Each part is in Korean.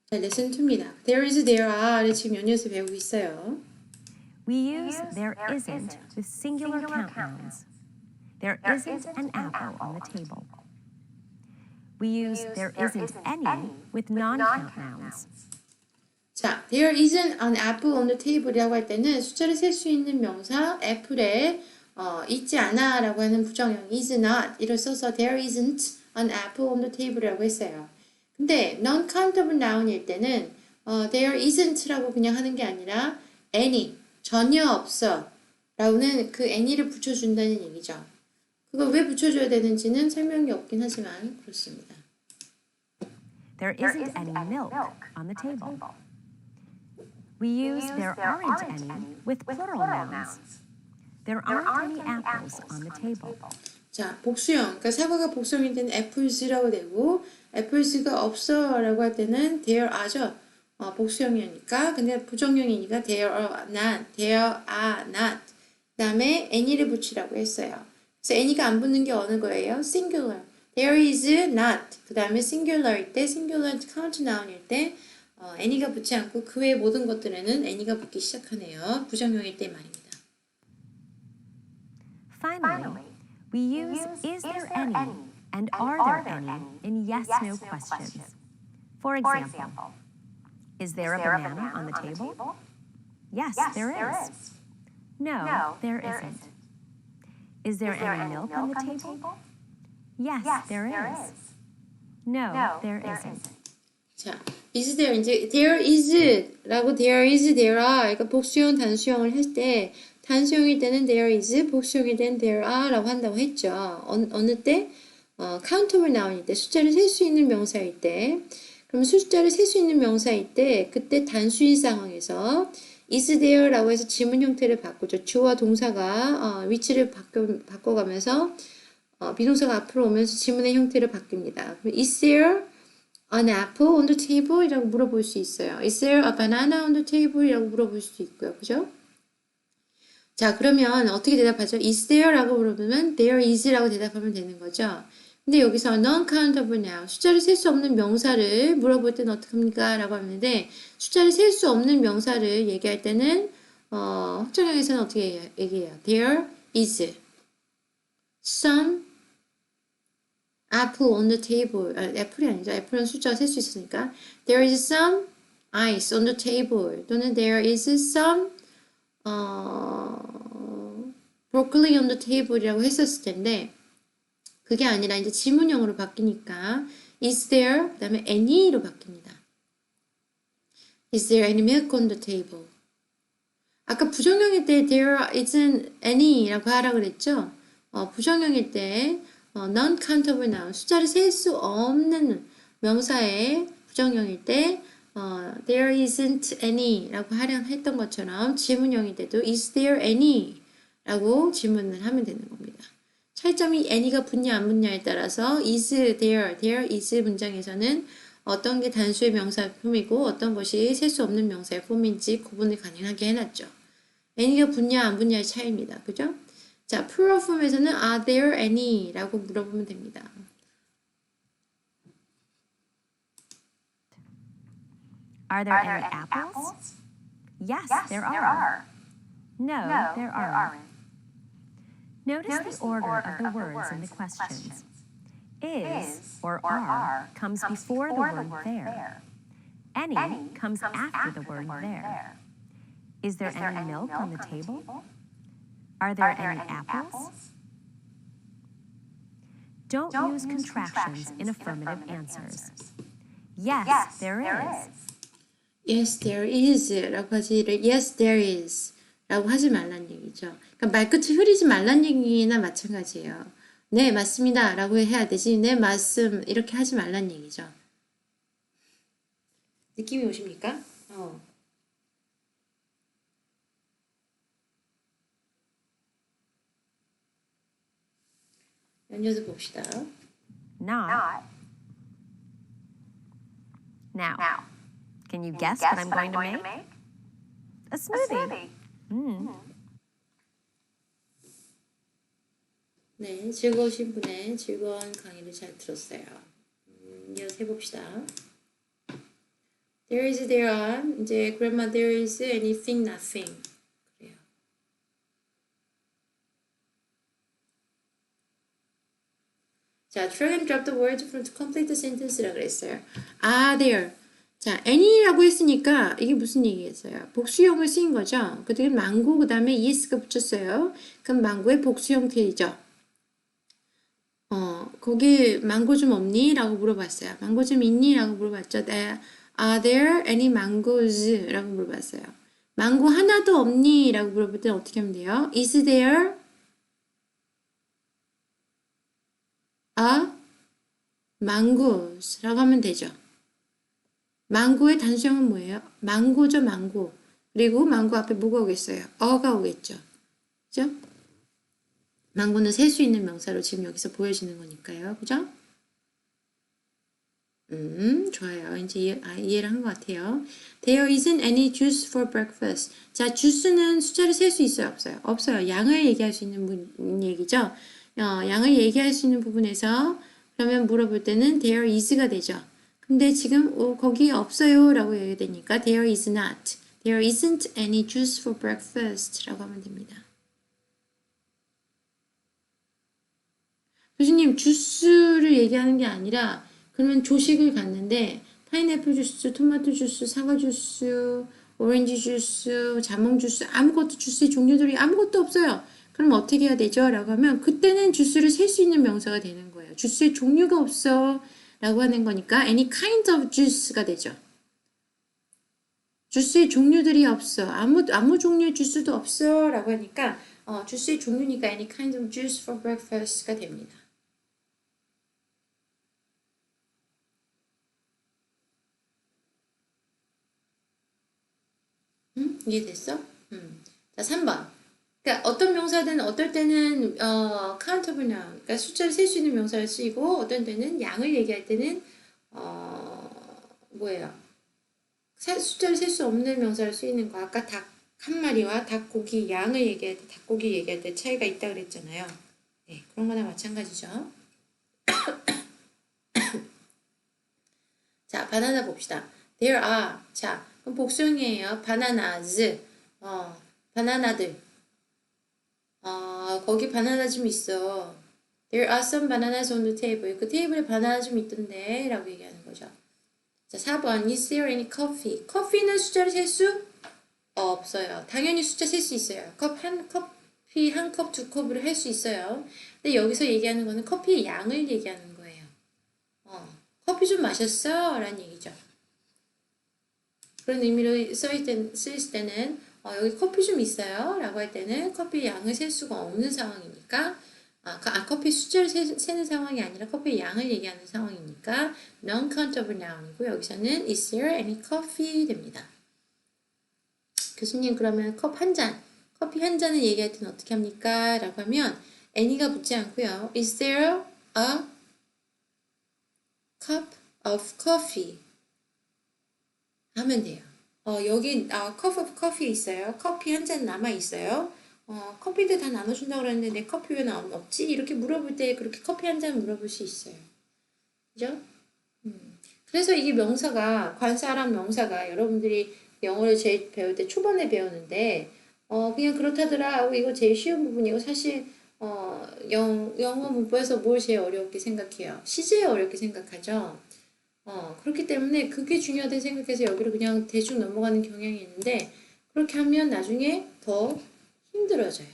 자, 레슨 2입니다. There is, there are를 지금 연이어서 배우고 있어요. We use there isn't with singular count nouns. There isn't an apple on the table. We use there isn't any with non-count nouns. 자, there isn't an apple on the table이라고 할 때는 숫자를 셀 수 있는 명사 apple에 있지 않아 라고 하는 부정형 is not 이를 써서 there isn't an apple on the table이라고 했어요. 근데 non-countable noun일 때는 there isn't라고 그냥 하는 게 아니라 any, 전혀 없어 라고는 그 any를 붙여준다는 얘기죠. 그걸 왜 붙여줘야 되는지는 설명이 없긴 하지만 그렇습니다. There isn't any milk on the table. We use there aren't any with plural nouns. There aren't any apples on the table. 자, 복수형. 그러니까 사과가 복수형일 때는 apples라고 되고 apples가 없어 라고 할 때는 there are죠. 복수형이니까. 근데 부정형이니까 there are not. 그 다음에 any를 붙이라고 했어요. 그래서 any가 안 붙는 게 어느 거예요? singular. There is not. 그 다음에 singular일 때, singular count noun일 때 any가 붙지 않고 그 외의 모든 것들에는 any가 붙기 시작하네요. 부정형일 때 말입니다. Finally, we use is there any and are there any in yes/no questions. For example, is there a banana on the table? Yes, there is. No, there isn't. Is there any milk on the table? Yes, there is. No, there isn't. 자, is there 이제 there is 라고 there is there are 그러니까 복수형 단수형을 할 때 단수형일 때는 there is 복수형일 때는 there are 라고 한다고 했죠. 어느 때? countable noun일 때 숫자를 셀 수 있는 명사일 때 그럼 숫자를 셀 수 있는 명사일 때 그때 단수인 상황에서 is there 라고 해서 지문 형태를 바꾸죠. 주어와 동사가 위치를 바꿔가면서 비동사가 앞으로 오면서 지문의 형태를 바뀝니다. 그럼 is there an apple on the table? 이라고 물어볼 수 있어요. Is there a banana on the table? 이라고 물어볼 수 있고요. 그죠? 자, 그러면 어떻게 대답하죠? Is there? 라고 물어보면 there is 라고 대답하면 되는 거죠. 근데 여기서 non-countable noun, 숫자를 셀 수 없는 명사를 물어볼 때는 어떡합니까? 라고 하는데 숫자를 셀 수 없는 명사를 얘기할 때는 확정형에서는 어떻게 얘기해요? There is some apple on the table. 애플이 아니죠. 애플은 숫자가 셀 수 있으니까. There is some ice on the table. 또는 there is some broccoli on the table이라고 했었을 텐데 그게 아니라 이제 지문형으로 바뀌니까 is there 그 다음에 any로 바뀝니다. Is there any milk on the table? 아까 부정형일 때 there isn't any라고 하라 그랬죠? 부정형일 때 non-countable noun, 숫자를 셀 수 없는 명사의 부정형일 때 there isn't any 라고 하려 했던 것처럼 지문형일 때도 is there any 라고 질문을 하면 되는 겁니다. 차이점이 any가 붙냐 안 붙냐에 따라서 is there is 문장에서는 어떤 게 단수의 명사의 폼이고 어떤 것이 셀 수 없는 명사의 폼인지 구분을 가능하게 해놨죠. any가 붙냐 안 붙냐의 차이입니다. 그죠? 자, plural form에서는 are there any? 라고 물어보면 됩니다. Are there any apples? Yes, there are. No, there aren't. Notice the order of the words in the questions. Is or are comes before the word there. Any comes after the word there. Is there any milk on the table? Are there any apples? Don't use contractions in affirmative answers. Yes, there is. Yes, there is 라고 하지 yes, there is 라고 하지 말란 얘기죠. 그러니까 말끝을 흐리지 말란 얘기나 마찬가지예요. 네, 맞습니다 라고 해야 되지 네, 맞음 이렇게 하지 말란 얘기죠. 느낌이 오십니까? 연이어서 봅시다. Not. Now, can you guess what I'm going to make? A smoothie. 네, 즐거우신 분의 즐거운 강의를 잘 들었어요. 이어서 해봅시다. There is, there are. 이제 grandma, there is anything, nothing. 그래요. 자, drag and drop the words from to complete the sentence라고 그랬어요. Are there. 자, any라고 했으니까 이게 무슨 얘기겠어요? 복수형을 쓰인 거죠. 그다음에 망고 그다음에 es가 붙였어요. 그럼 망고의 복수 형태이죠. 거기 망고 좀 없니? 라고 물어봤어요. 망고 좀 있니? 라고 물어봤죠. Are there any mangoes? 라고 물어봤어요. 망고 하나도 없니? 라고 물어볼 때는 어떻게 하면 돼요? Is there a mangoes? 라고 하면 되죠. 망고의 단수형은 뭐예요? 망고죠, 망고. 그리고 망고 앞에 뭐가 오겠어요? 어가 오겠죠. 그죠? 망고는 셀 수 있는 명사로 지금 여기서 보여지는 거니까요. 그죠? 좋아요. 이제 이해를 한 것 같아요. There isn't any juice for breakfast. 자, 주스는 숫자를 셀 수 있어요? 없어요? 없어요. 양을 얘기할 수 있는 얘기죠. 양을 얘기할 수 있는 부분에서 그러면 물어볼 때는 there is가 되죠. 근데 지금 거기 없어요 라고 얘기되니까 there is not. There isn't any juice for breakfast 라고 하면 됩니다. 교수님, 주스를 얘기하는 게 아니라 그러면 조식을 갔는데 파인애플 주스, 토마토 주스, 사과 주스, 오렌지 주스, 자몽 주스 아무것도 주스의 종류들이 아무것도 없어요. 그럼 어떻게 해야 되죠? 라고 하면 그때는 주스를 셀 수 있는 명사가 되는 거예요. 주스의 종류가 없어 라고 하는 거니까 any kind of juice가 되죠. 주스의 종류들이 없어. 아무 종류의 주스도 없어 라고 하니까 주스의 종류니까 any kind of juice for breakfast가 됩니다. 이해됐어? 자, 3번. 그러니까 어떤 명사든 어떨 때는 countable noun, 그러니까 숫자를 셀 수 있는 명사를 쓰이고 어떤 때는 양을 얘기할 때는 뭐예요? 숫자를 셀 수 없는 명사를 쓰이는 거. 아까 닭 한 마리와 닭고기 양을 얘기할 때 닭고기 얘기할 때 차이가 있다 그랬잖아요. 네, 그런 거나 마찬가지죠. 자, 바나나 봅시다. There are. 자, 그럼 복수형이에요. bananas. 바나나들. 거기 바나나 좀 있어. There are some bananas on the table. 그 테이블에 바나나 좀 있던데 라고 얘기하는 거죠. 자, 4번. Is there any coffee? 커피는 숫자를 셀 수 없어요. 당연히 숫자 셀 수 있어요. 커피 한 컵, 두 컵으로 할 수 있어요. 근데 여기서 얘기하는 거는 커피의 양을 얘기하는 거예요. 커피 좀 마셨어? 라는 얘기죠. 그런 의미로 쓰일 때는 여기 커피 좀 있어요? 라고 할 때는 커피 양을 셀 수가 없는 상황이니까 커피 숫자를 세는 상황이 아니라 커피의 양을 얘기하는 상황이니까 non-countable noun이고 여기서는 is there any coffee 됩니다. 교수님 그러면 커피 한 잔을 얘기할 때는 어떻게 합니까? 라고 하면 any가 붙지 않고요. Is there a cup of coffee? 하면 돼요. 여기 cup of coffee 있어요. 커피 한 잔 남아 있어요. 커피들 다 나눠준다고 그랬는데 내 커피 왜 없지? 이렇게 물어볼 때 그렇게 커피 한 잔 물어볼 수 있어요. 그죠? 그래서 이게 명사가 관사랑 명사가 여러분들이 영어를 제일 배울 때 초반에 배우는데 그냥 그렇다더라 하고 이거 제일 쉬운 부분이고 사실 영어 문법에서 뭘 제일 어렵게 생각해요? 시제에 어렵게 생각하죠. 그렇기 때문에 그게 중요하다고 생각해서 여기를 그냥 대충 넘어가는 경향이 있는데 그렇게 하면 나중에 더 힘들어져요.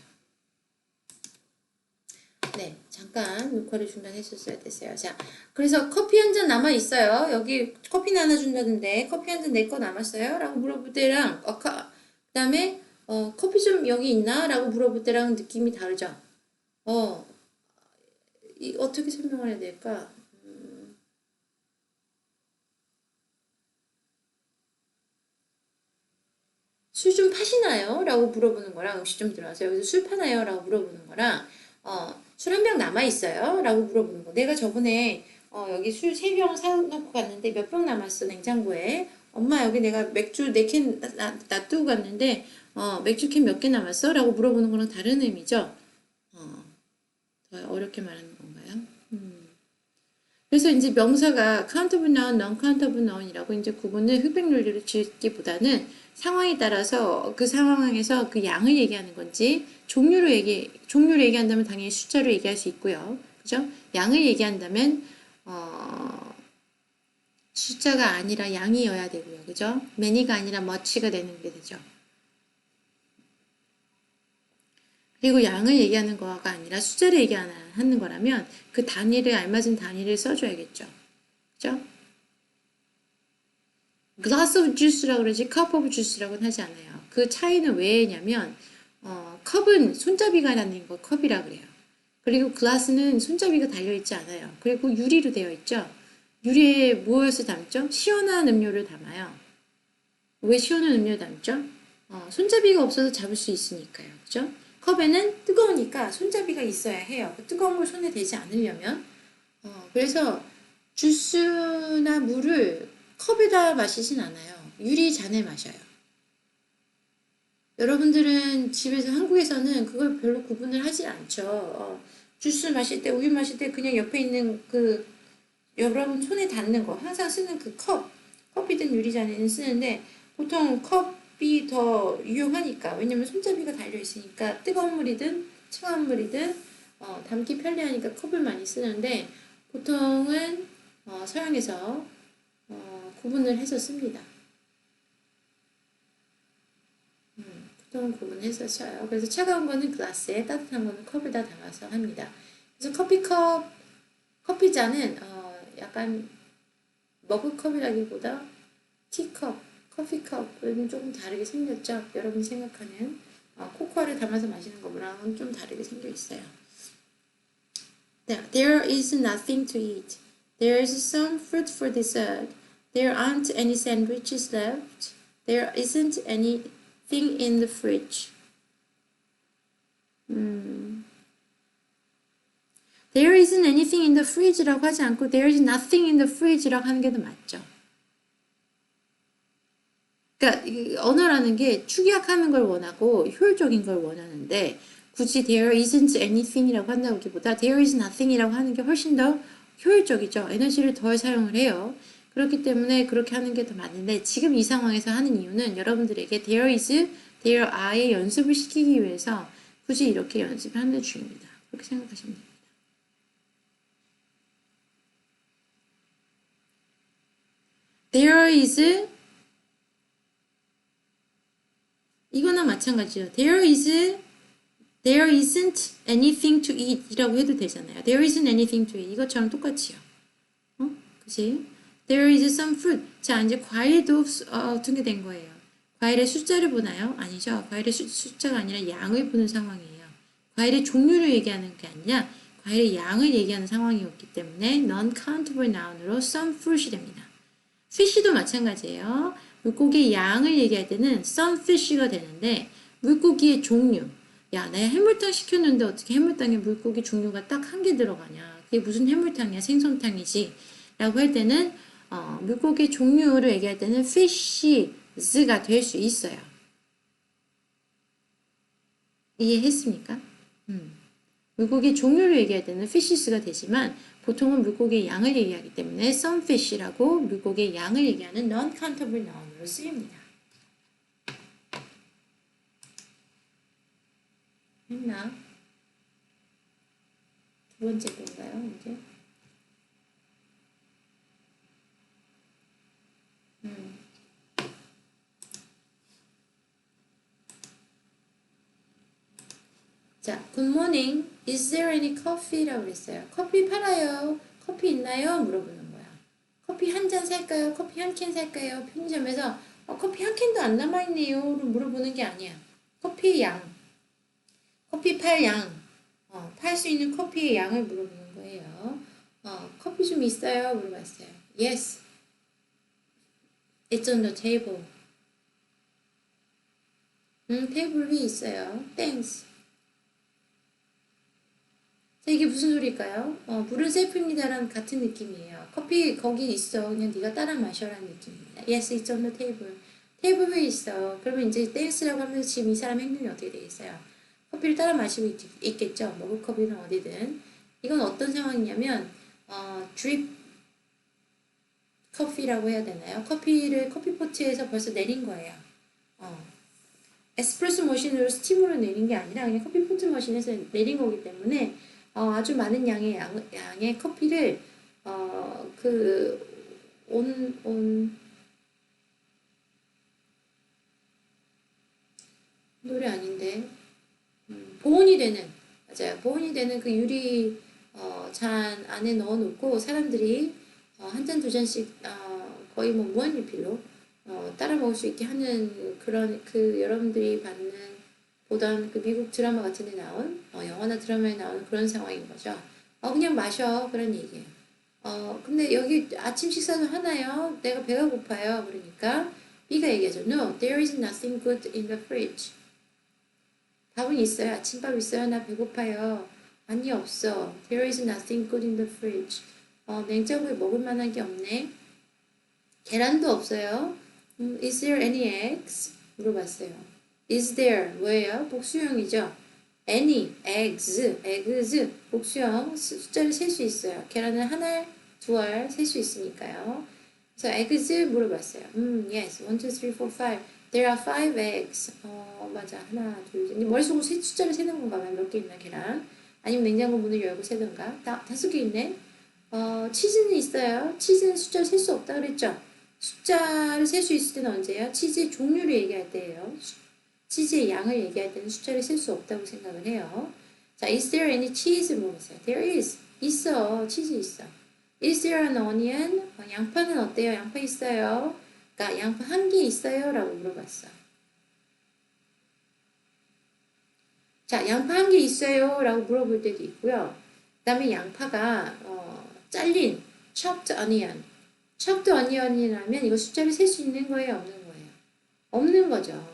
네, 잠깐 녹화를 중단했었어야 됐어요. 자, 그래서 커피 한 잔 남아 있어요. 여기 커피 나눠준다던데 커피 한 잔 내 거 남았어요? 라고 물어볼 때랑 그다음에 커피 좀 여기 있나? 라고 물어볼 때랑 느낌이 다르죠. 어떻게 설명을 해야 될까? 술 좀 파시나요? 라고 물어보는 거랑 음식 좀 들어와서 여기서 술 파나요? 라고 물어보는 거랑 술 한 병 남아있어요? 라고 물어보는 거. 내가 저번에 여기 술 3병 사놓고 갔는데 몇 병 남았어 냉장고에. 엄마 여기 내가 맥주 4캔 놔두고 갔는데 맥주 캔 몇 개 남았어? 라고 물어보는 거랑 다른 의미죠. 더 어렵게 말하는 건가요? 그래서 이제 명사가 countable noun, non-countable noun이라고 이제 구분을 흑백 논리로 짓기보다는 상황에 따라서 그 상황에서 그 양을 얘기하는 건지 종류를 얘기한다면 당연히 숫자로 얘기할 수 있고요. 그죠? 양을 얘기한다면 숫자가 아니라 양이어야 되고요. 그죠? many가 아니라 much가 되는 게 되죠. 그리고 양을 얘기하는 거가 아니라 숫자를 얘기하는 거라면 그 단위를 알맞은 단위를 써줘야겠죠. 그죠? glass of juice라고 그러지 cup of juice라고는 하지 않아요. 그 차이는 왜냐면 컵은 손잡이가 달린 거 컵이라 그래요. 그리고 glass는 손잡이가 달려있지 않아요. 그리고 유리로 되어 있죠. 유리에 무엇을 담죠? 시원한 음료를 담아요. 왜 시원한 음료를 담죠? 손잡이가 없어서 잡을 수 있으니까요. 그죠? 컵에는 뜨거우니까 손잡이가 있어야 해요. 뜨거운 물 손에 대지 않으려면. 그래서 주스나 물을 컵에다 마시진 않아요. 유리 잔에 마셔요. 여러분들은 집에서 한국에서는 그걸 별로 구분을 하지 않죠. 주스 마실 때, 우유 마실 때 그냥 옆에 있는 그 여러분 손에 닿는 거 항상 쓰는 그 컵이든 유리잔에는 쓰는데 보통 컵이 더 유용하니까 왜냐면 손잡이가 달려 있으니까 뜨거운 물이든 차가운 물이든 담기 편리하니까 컵을 많이 쓰는데 보통은 서양에서 구분을 해서 씁니다. 보통 구분해서 써요. 그래서 차가운 거는 글라스에 따뜻한 거는 컵에다 담아서 합니다. 그래서 커피잔은 약간 머그컵이라기보다 티컵, 커피컵은 조금 다르게 생겼죠. 여러분이 생각하는 코코아를 담아서 마시는 것보다는 좀 다르게 생겨 있어요. There is nothing to eat. There is some fruit for dessert. There aren't any sandwiches left. There isn't anything in the fridge. There isn't anything in the fridge라고 하지 않고 There is nothing in the fridge라고 하는 게 더 맞죠. 그러니까 이 언어라는 게 축약하는 걸 원하고 효율적인 걸 원하는데 굳이 there isn't anything이라고 한다기보다 there is nothing이라고 하는 게 훨씬 더 효율적이죠. 에너지를 덜 사용을 해요. 그렇기 때문에 그렇게 하는 게 더 맞는데 지금 이 상황에서 하는 이유는 여러분들에게 there is, there are의 연습을 시키기 위해서 굳이 이렇게 연습하는 중입니다. 그렇게 생각하시면 됩니다. There is 이거나 마찬가지예요. There isn't anything to eat 이라고 해도 되잖아요. There isn't anything to eat 이것처럼 똑같이요. 그치? There is some fruit. 자, 이제 과일도 어떻게 된 거예요? 과일의 숫자를 보나요? 아니죠. 과일의 숫자가 아니라 양을 보는 상황이에요. 과일의 종류를 얘기하는 게 아니라 과일의 양을 얘기하는 상황이었기 때문에 non-countable noun으로 some fruit이 됩니다. fish도 마찬가지예요. 물고기의 양을 얘기할 때는 some fish가 되는데 물고기의 종류. 야, 내가 해물탕 시켰는데 어떻게 해물탕에 물고기 종류가 딱 한 개 들어가냐. 그게 무슨 해물탕이야. 생선탕이지. 라고 할 때는 물고기 종류를 얘기할 때는 fishes가 될 수 있어요. 이해했습니까? 물고기 종류를 얘기할 때는 fishes가 되지만 보통은 물고기의 양을 얘기하기 때문에 some fish라고 물고기의 양을 얘기하는 non-countable noun으로 쓰입니다. 했나? 두 번째 건가요, 이제? 자, good morning. Is there any coffee? 라고 그랬어요. 커피 팔아요. 커피 있나요? 물어보는 거야. 커피 한 잔 살까요? 커피 한 캔 살까요? 편의점에서 커피 한 캔도 안 남아있네요. 물어보는 게 아니야. 커피의 양. 커피 팔 양. 팔 수 있는 커피의 양을 물어보는 거예요. 커피 좀 있어요? 물어봤어요. Yes. It's on the table. 테이블 위에 있어요. Thanks. 자, 이게 무슨 소리일까요? 물은 셀프입니다라는 같은 느낌이에요. 커피 거기 있어. 그냥 네가 따라 마셔라는 느낌입니다. Yes, it's on the table. 테이블 위에 있어. 그러면 이제 땡스라고 하면서 지금 이 사람 행동이 어떻게 되겠어요? 커피를 따라 마시고 있겠죠. 머그컵이나 어디든. 이건 어떤 상황이냐면 drip 커피라고 해야 되나요? 커피를 커피포트에서 벌써 내린 거예요. 에스프레소 머신으로 스팀으로 내린 게 아니라 그냥 커피포트 머신에서 내린 거기 때문에 아주 많은 양의 커피를 노래 아닌데 보온이 되는 맞아요. 보온이 되는 그 유리 잔 안에 넣어놓고 사람들이 한 잔 두 잔씩 거의 뭐 무한 리필로 따라 먹을 수 있게 하는 그런 그 여러분들이 보던 그 미국 드라마 같은 데 나온 영화나 드라마에 나오는 그런 상황인 거죠. 그냥 마셔 그런 얘기예요. 근데 여기 아침 식사도 하나요? 내가 배가 고파요. 그러니까 B가 얘기하죠. No, there is nothing good in the fridge. 밥은 있어요. 아침밥 있어요. 나 배고파요. 아니 없어. There is nothing good in the fridge. 냉장고에 먹을 만한 게 없네. 계란도 없어요. Is there any eggs? 물어봤어요. Is there 뭐예요? 복수형이죠. Any eggs 복수형 숫자를 셀 수 있어요. 계란은 한 알, 두 알 셀 수 있으니까요. 그래서 eggs 물어봤어요. Yes, 1, 2, 3, 4, 5. There are 5 eggs. 맞아. 하나, 둘, 셋. 머릿속으로 숫자를 세는 건가 봐요. 몇 개 있나 계란. 아니면 냉장고 문을 열고 세던가. 다섯 개 있네. 치즈는 있어요. 치즈는 숫자를 셀 수 없다 그랬죠. 숫자를 셀 수 있을 때는 언제예요? 치즈의 종류를 얘기할 때예요. 치즈의 양을 얘기할 때는 숫자를 셀 수 없다고 생각을 해요. 자, is there any cheese? 물어봤어요. There is. 있어. 치즈 있어. Is there an onion? 양파는 어때요? 양파 있어요. 그러니까 양파 한 개 있어요? 라고 물어봤어. 자, 양파 한 개 있어요? 라고 물어볼 때도 있고요. 그 다음에 양파가 잘린 chopped onion. chopped onion이라면 이거 숫자를 셀 수 있는 거예요? 없는 거예요? 없는 거죠.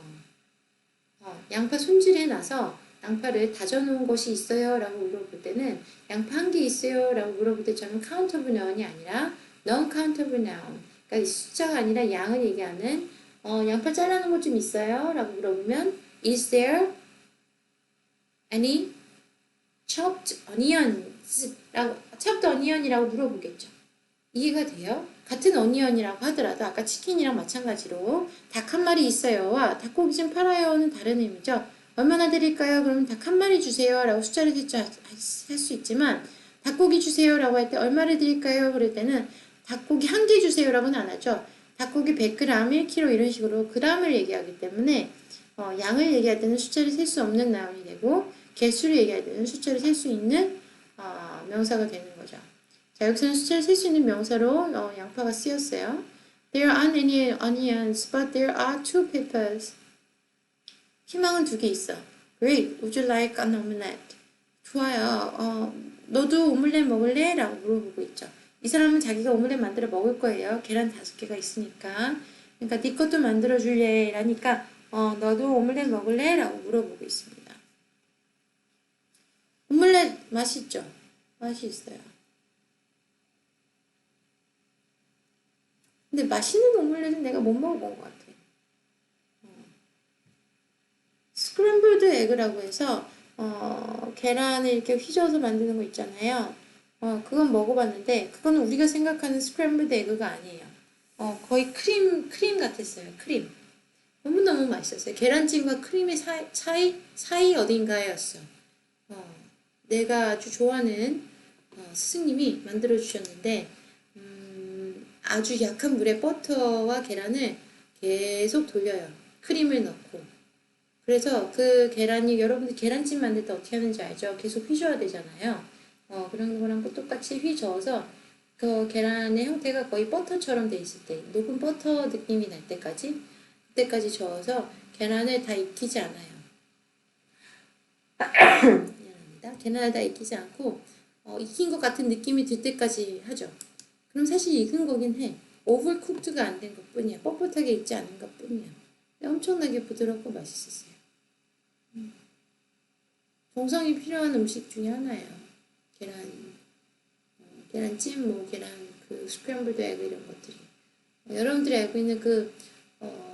양파 손질해놔서 양파를 다져놓은 것이 있어요? 라고 물어볼 때는 양파 한 개 있어요? 라고 물어볼 때 저는 countable noun이 아니라 non-countable noun. 그러니까 숫자가 아니라 양을 얘기하는 양파 잘라놓은 것 좀 있어요? 라고 물어보면 is there any chopped onions? chopped onion이라고 물어보겠죠. 이해가 돼요? 같은 어니언이라고 하더라도 아까 치킨이랑 마찬가지로 닭 한 마리 있어요와 닭고기 좀 팔아요는 다른 의미죠. 얼마나 드릴까요? 그러면 닭 한 마리 주세요 라고 숫자를 할 수 있지만 닭고기 주세요 라고 할 때 얼마를 드릴까요? 그럴 때는 닭고기 한 개 주세요 라고는 안 하죠. 닭고기 100g, 1kg 이런 식으로 g을 얘기하기 때문에 양을 얘기할 때는 숫자를 셀 수 없는 나운이 되고 개수를 얘기할 때는 숫자를 셀 수 있는 명사가 되는 거죠. 자, 여기서는 숫자를 셀 수 있는 명사로 양파가 쓰였어요. There aren't any onions, but there are 2 peppers. 희망은 2개 있어. Great. Would you like an omelette? 좋아요. 너도 오믈렛 먹을래? 라고 물어보고 있죠. 이 사람은 자기가 오믈렛 만들어 먹을 거예요. 계란 5개가 있으니까. 그러니까 네 것도 만들어 줄래? 라니까 너도 오믈렛 먹을래? 라고 물어보고 있습니다. 오믈렛 맛있죠? 맛이 있어요. 근데 맛있는 오믈렛은 내가 못 먹어본 것 같아. 스크램블드 에그라고 해서 계란을 이렇게 휘저어서 만드는 거 있잖아요. 그건 먹어봤는데 그거는 우리가 생각하는 스크램블드 에그가 아니에요. 거의 크림 같았어요. 크림. 너무너무 맛있었어요. 계란찜과 크림의 사이 어딘가였어. 내가 아주 좋아하는 스승님이 만들어 주셨는데 아주 약한 물에 버터와 계란을 계속 돌려요. 크림을 넣고. 그래서 그 계란이 여러분들 계란찜 만들 때 어떻게 하는지 알죠? 계속 휘저어야 되잖아요. 그런 거랑 똑같이 휘저어서 그 계란의 형태가 거의 버터처럼 돼 있을 때 녹은 버터 느낌이 날 때까지 그때까지 저어서 계란을 다 익히지 않아요. 미안합니다. 계란을 다 익히지 않고 익힌 것 같은 느낌이 들 때까지 하죠. 그럼 사실 익은 거긴 해. 오버쿡드가 안 된 것 뿐이야. 뻣뻣하게 익지 않은 것 뿐이야. 엄청나게 부드럽고 맛있었어요. 정성이 필요한 음식 중에 하나예요. 계란찜, 계란 스크램블드 에그 이런 것들이. 여러분들이 알고 있는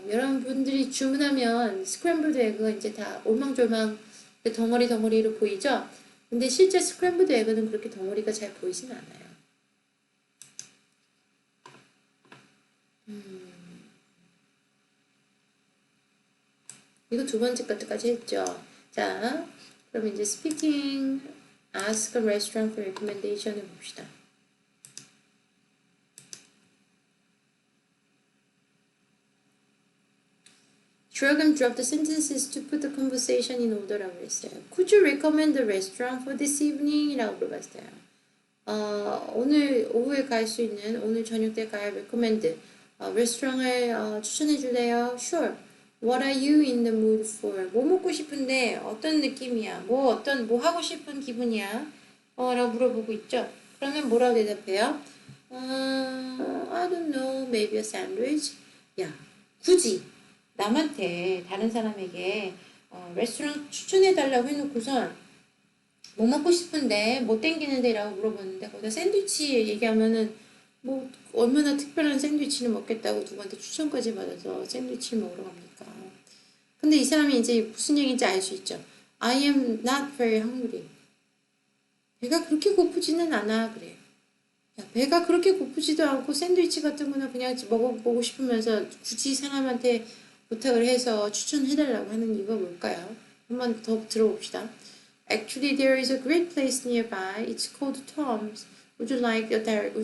여러분들이 주문하면 스크램블드 에그가 이제 다 올망졸망 덩어리로 보이죠? 근데 실제 스크램블드 에그는 그렇게 덩어리가 잘 보이진 않아요. 이거 두 번째 것까지 했죠. 자, 그럼 이제 speaking, ask a restaurant for recommendation 해봅시다. Drag and drop the sentences to put the conversation in order라고 했어요. Could you recommend a restaurant for this evening? 이라고 물어봤어요. 오늘 오후에 갈 수 있는, 오늘 저녁 때 갈 recommend, 레스토랑을 추천해 줄래요? Sure. What are you in the mood for? 뭐 먹고 싶은데 어떤 느낌이야? 뭐 하고 싶은 기분이야? 라고 물어보고 있죠. 그러면 뭐라고 대답해요? I don't know. Maybe a sandwich. 야, 굳이 남한테 다른 사람에게 레스토랑 추천해달라고 해놓고선 뭐 먹고 싶은데 뭐 땡기는데 라고 물어보는데 거기다 샌드위치 얘기하면은 뭐 얼마나 특별한 샌드위치를 먹겠다고 누구한테 추천까지 받아서 샌드위치를 먹으러 갑니까? 근데 이 사람이 이제 무슨 얘기인지 알 수 있죠. I am not very hungry. 배가 그렇게 고프지는 않아 그래. 야, 배가 그렇게 고프지도 않고 샌드위치 같은 거는 그냥 먹어보고 싶으면서 굳이 사람한테 부탁을 해서 추천해달라고 하는 이유가 뭘까요? 한번 더 들어봅시다. Actually, there is a great place nearby. It's called Tom's. Would you like direction?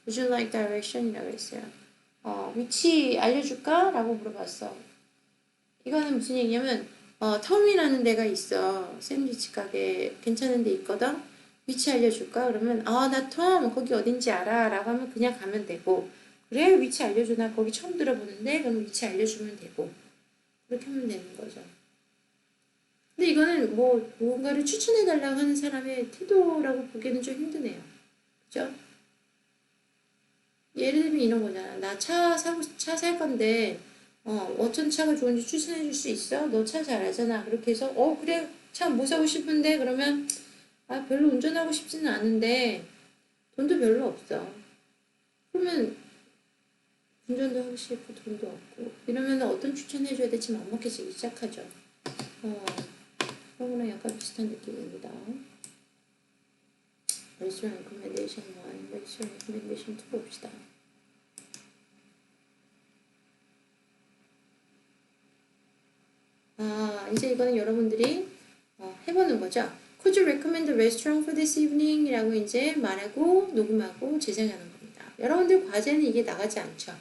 Would you like direction이라고 했어요. 위치 알려줄까? 라고 물어봤어. 이거는 무슨 얘기냐면 텀이라는 데가 있어. 샌드위치 가게 괜찮은 데 있거든. 위치 알려줄까? 그러면 나 텀 거기 어딘지 알아 라고 하면 그냥 가면 되고 그래 위치 알려줘 나 거기 처음 들어보는데 그럼 위치 알려주면 되고 그렇게 하면 되는 거죠. 근데 이거는 뭐 무언가를 추천해달라고 하는 사람의 태도라고 보기에는 좀 힘드네요. 그죠? 예를 들면 이런 거잖아. 나 차 살 건데 어떤 차가 좋은지 추천해 줄 수 있어? 너 차 잘 알잖아. 그렇게 해서 그래 차 뭐 사고 싶은데 그러면 별로 운전하고 싶지는 않은데 돈도 별로 없어. 그러면 운전도 하고 싶고 돈도 없고 이러면 어떤 추천해줘야 될지 막막해지기 시작하죠. 그런 거랑 약간 비슷한 느낌입니다. 레스토랑 레코멘데이션 1, 레스토랑 레코멘데이션 2 봅시다. 이제 이거는 여러분들이 해보는 거죠. Could you recommend a restaurant for this evening? 이라고 이제 말하고 녹음하고 재생하는 겁니다. 여러분들 과제는 이게 나가지 않죠.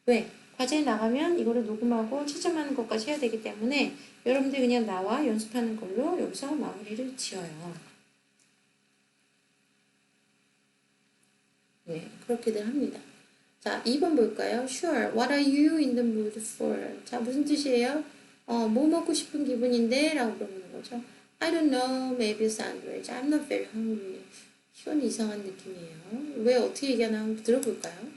왜? 과제에 나가면 이거를 녹음하고 채점하는 것까지 해야 되기 때문에 여러분들 그냥 나와 연습하는 걸로 여기서 마무리를 지어요. 네, 그렇게들 합니다. 자, 2번 볼까요? Sure. What are you in the mood for? 자, 무슨 뜻이에요? 뭐 먹고 싶은 기분인데? 라고 물어보는 거죠. I don't know. Maybe a sandwich. I'm not very hungry. 이건 이상한 느낌이에요. 왜 어떻게 얘기하나 한번 들어볼까요?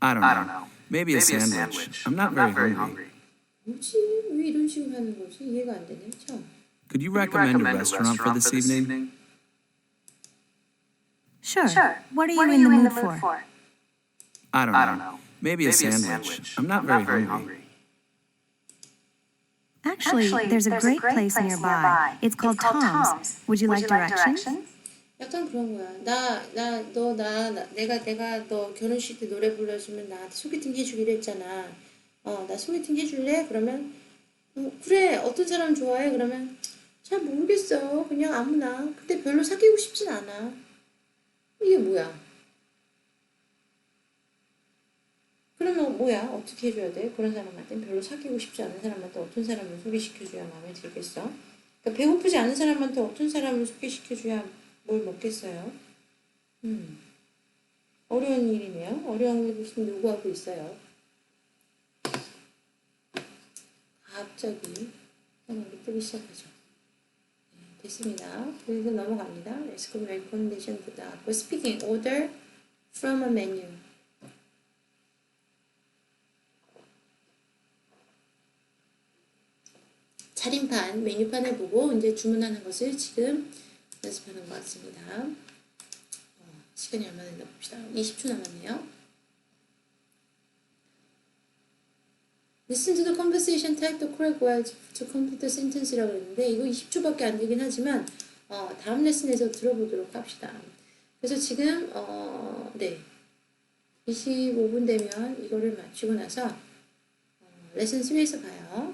I don't know. Maybe a sandwich. I'm not very hungry. 뭐지? 왜 이런 식으로 하는 거지? 이해가 안 되네. 그쵸? Could you recommend a restaurant for this evening? Sure. What are you in the mood for? I don't know. Maybe a sandwich. I'm not very hungry. Actually, there's a great place nearby. It's called Tom's. Would you like directions? 약간 그런 거야. 내가 너 결혼식 때 노래 불러주면 나한테 소개팅 해주기로 했잖아. 나 소개팅 해줄래? 그러면 그래. 어떤 사람 좋아해? 그러면 잘 모르겠어. 그냥 아무나. 근데 별로 사귀고 싶진 않아. 이게 뭐야? 그러면 뭐야? 어떻게 해줘야 돼? 그런 사람한테는 별로 사귀고 싶지 않은 사람한테 어떤 사람을 소개시켜줘야 마음에 들겠어? 그러니까 배고프지 않은 사람한테 어떤 사람을 소개시켜줘야 뭘 먹겠어요? 어려운 일이네요. 어려운 게 무슨 요구하고 있어요. 갑자기 생각이 뜨기 시작하죠. 네, 됐습니다. 그래서 넘어갑니다. Let's go recommendation 보다. Speaking order from a menu. 차림판, 메뉴판을 보고 이제 주문하는 것을 지금 연습하는 것 같습니다. 시간이 얼마 됐나 봅시다. 20초 남았네요. Listen to the conversation, type the correct words to complete the sentence라고 했는데 이거 20초밖에 안 되긴 하지만 다음 레슨에서 들어보도록 합시다. 그래서 지금 네 25분 되면 이거를 마치고 나서 레슨 3에서 봐요.